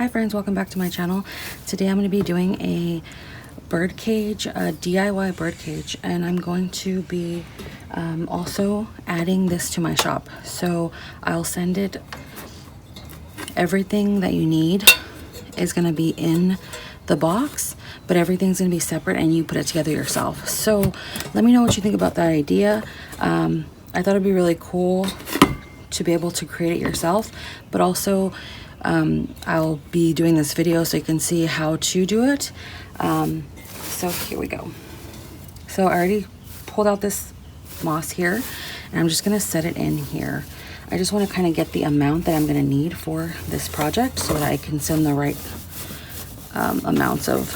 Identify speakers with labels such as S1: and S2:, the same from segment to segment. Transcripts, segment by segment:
S1: Hi friends, welcome back to my channel. Today I'm going to be doing a bird cage, a DIY bird cage, and I'm going to be also adding this to my shop. So I'll send it, everything that you need is going to be in the box, but everything's going to be separate and you put it together yourself. So let me know what you think about that idea. I thought it'd be really cool to be able to create it yourself, but also I'll be doing this video so you can see how to do it. So here we go. So I already pulled out this moss here and I'm just gonna set it in here. I just want to kind of get the amount that I'm gonna need for this project so that I can send the right amounts of,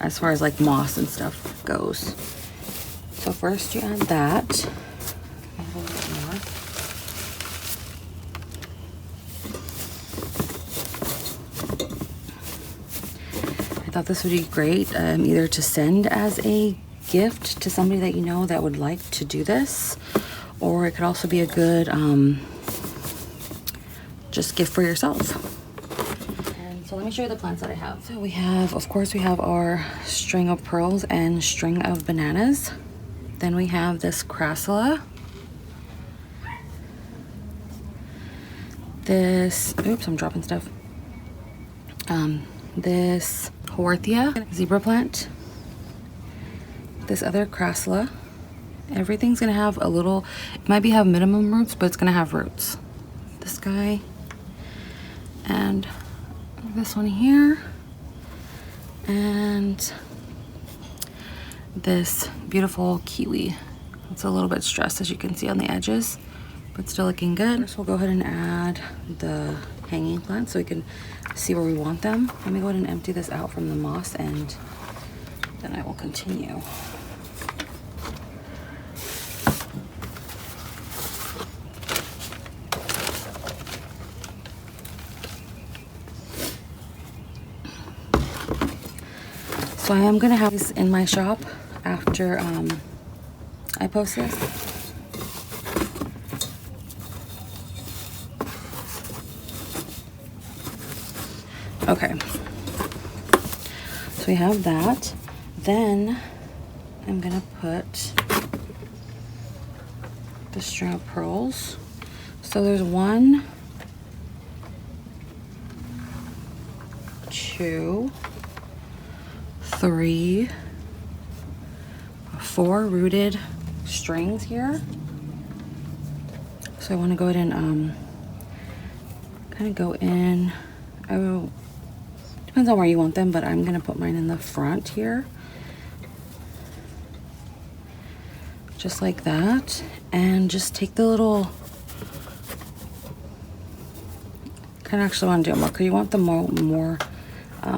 S1: as far as like moss and stuff goes. So first you add that. I thought this would be great either to send as a gift to somebody that you know that would like to do this, or it could also be a good just gift for yourself. And so let me show you the plants that I have. So we have, of course, we have our string of pearls and string of bananas. Then we have this crassula. This, oops, I'm dropping stuff. This Haworthia zebra plant, this other crassula. Everything's gonna have a little, it might have minimum roots, but it's gonna have roots. This guy and this one here, and this beautiful kiwi. It's a little bit stressed, as you can see on the edges, but still looking good. First we'll go ahead and add the hanging plants so we can see where we want them. Let me go ahead and empty this out from the moss and then I will continue. So I am gonna have these in my shop after I post this. Okay, so we have that. Then I'm gonna put the string of pearls. So there's 1, 2, 3, 4 rooted strings here. So I want to go ahead and kind of go in. I will. Depends on where you want them, but I'm gonna put mine in the front here, just like that, and just take the little. Kind of actually want to do it more because you want them more. I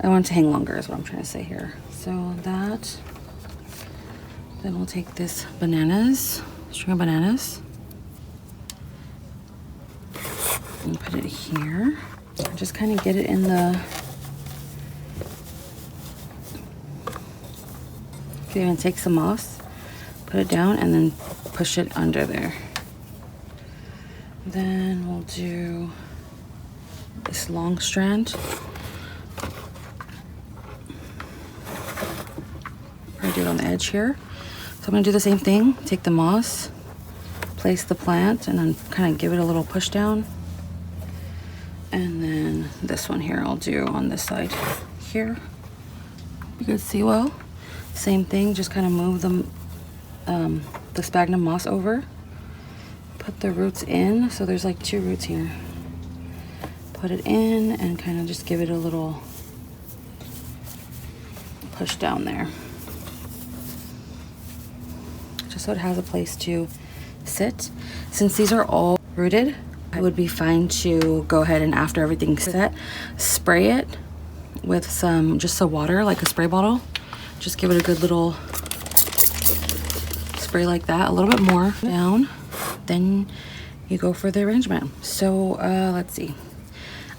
S1: want it to hang longer is what I'm trying to say here. So that. Then we'll take this string of bananas, and put it here. Just kind of get it in the. You can even take some moss, put it down, and then push it under there. Then we'll do this long strand. Do it on the edge here. So I'm gonna do the same thing. Take the moss, place the plant, and then kind of give it a little push down. And then this one here I'll do on this side here. You can see well. Same thing, just kind of move the sphagnum moss over. Put the roots in. So there's like 2 roots here. Put it in and kind of just give it a little push down there, just so it has a place to sit. Since these are all rooted, it would be fine to go ahead and, after everything's set, spray it with just some water, like a spray bottle. Just give it a good little spray like that, a little bit more down. Then you go for the arrangement. So let's see.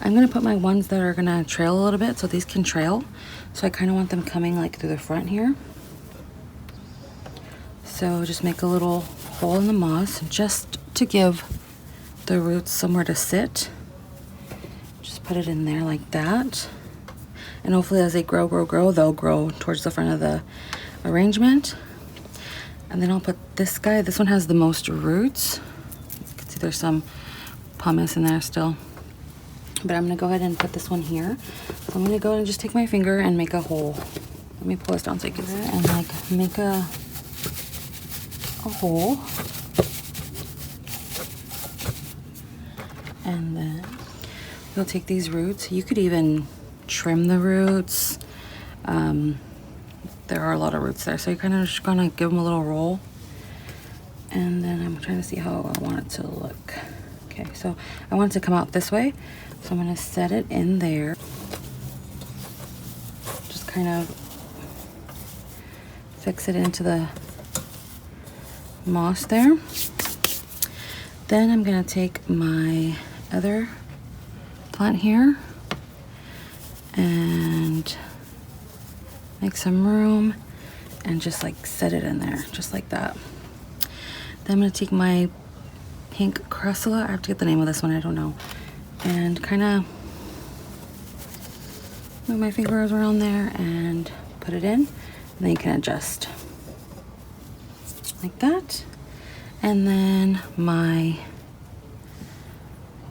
S1: I'm gonna put my ones that are gonna trail a little bit, so these can trail. So I kind of want them coming like through the front here. So just make a little hole in the moss just to give the roots somewhere to sit. Just put it in there like that. And hopefully as they grow, they'll grow towards the front of the arrangement. And then I'll put this guy. This one has the most roots. You can see there's some pumice in there still. But I'm gonna go ahead and put this one here. So I'm gonna go and just take my finger and make a hole. Let me pull this down so you can see it. And like make a hole. And then you'll take these roots. You could even trim the roots. There are a lot of roots there, so you're kind of just gonna give them a little roll. And then I'm trying to see how I want it to look. Okay, so I want it to come out this way, so I'm gonna set it in there. Just kind of fix it into the moss there. Then I'm gonna take my other plant here and make some room and just like set it in there just like that. Then I'm gonna take my pink crassula, I have to get the name of this one, I don't know, and kind of move my fingers around there and put it in, and then you can adjust like that. And then my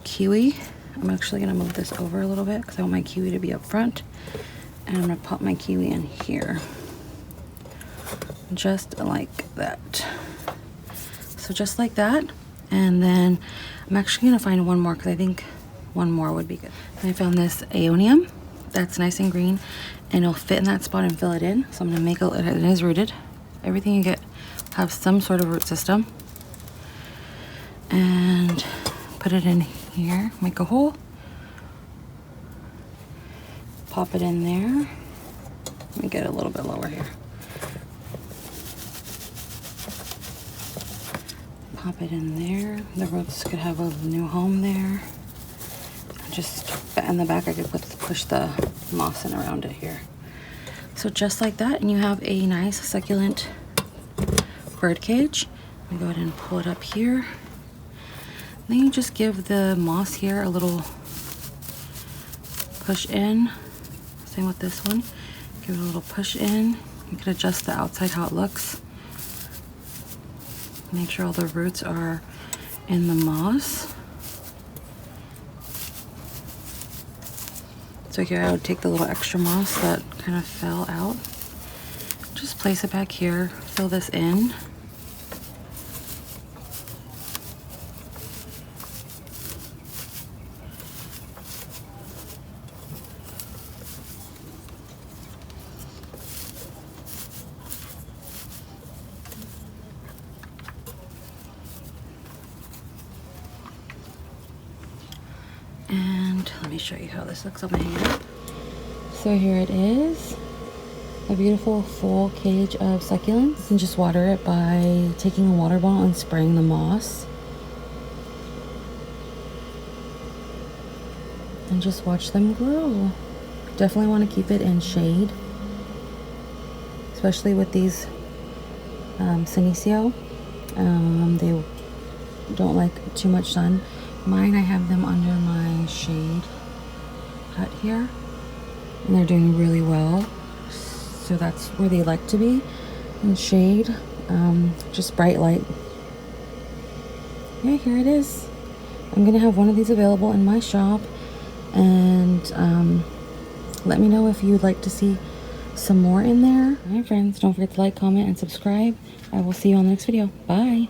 S1: kiwi, I'm actually gonna move this over a little bit because I want my kiwi to be up front. And I'm gonna pop my kiwi in here. Just like that. So just like that. And then I'm actually gonna find one more because I think one more would be good. And I found this aeonium that's nice and green and it'll fit in that spot and fill it in. So I'm gonna make it is rooted. Everything you get have some sort of root system. And put it in here, make a hole. Pop it in there. Let me get it a little bit lower here. Pop it in there. The roots could have a new home there. Just in the back I could push the moss in around it here. So just like that, and you have a nice succulent bird cage. Let me go ahead and pull it up here. Then you just give the moss here a little push in. Same with this one. Give it a little push in. You can adjust the outside how it looks. Make sure all the roots are in the moss. So here I would take the little extra moss that kind of fell out. Just place it back here, fill this in. And let me show you how this looks on my hand. So here it is, a beautiful full cage of succulents. And just water it by taking a water bottle and spraying the moss. And just watch them grow. Definitely want to keep it in shade, especially with these senecio. They don't like too much sun. Mine, I have them under my shade hut here, and they're doing really well. So that's where they like to be, in shade, just bright light. Yeah, here it is. I'm gonna have one of these available in my shop, and let me know if you'd like to see some more in there. All right, friends, don't forget to like, comment, and subscribe. I will see you on the next video. Bye.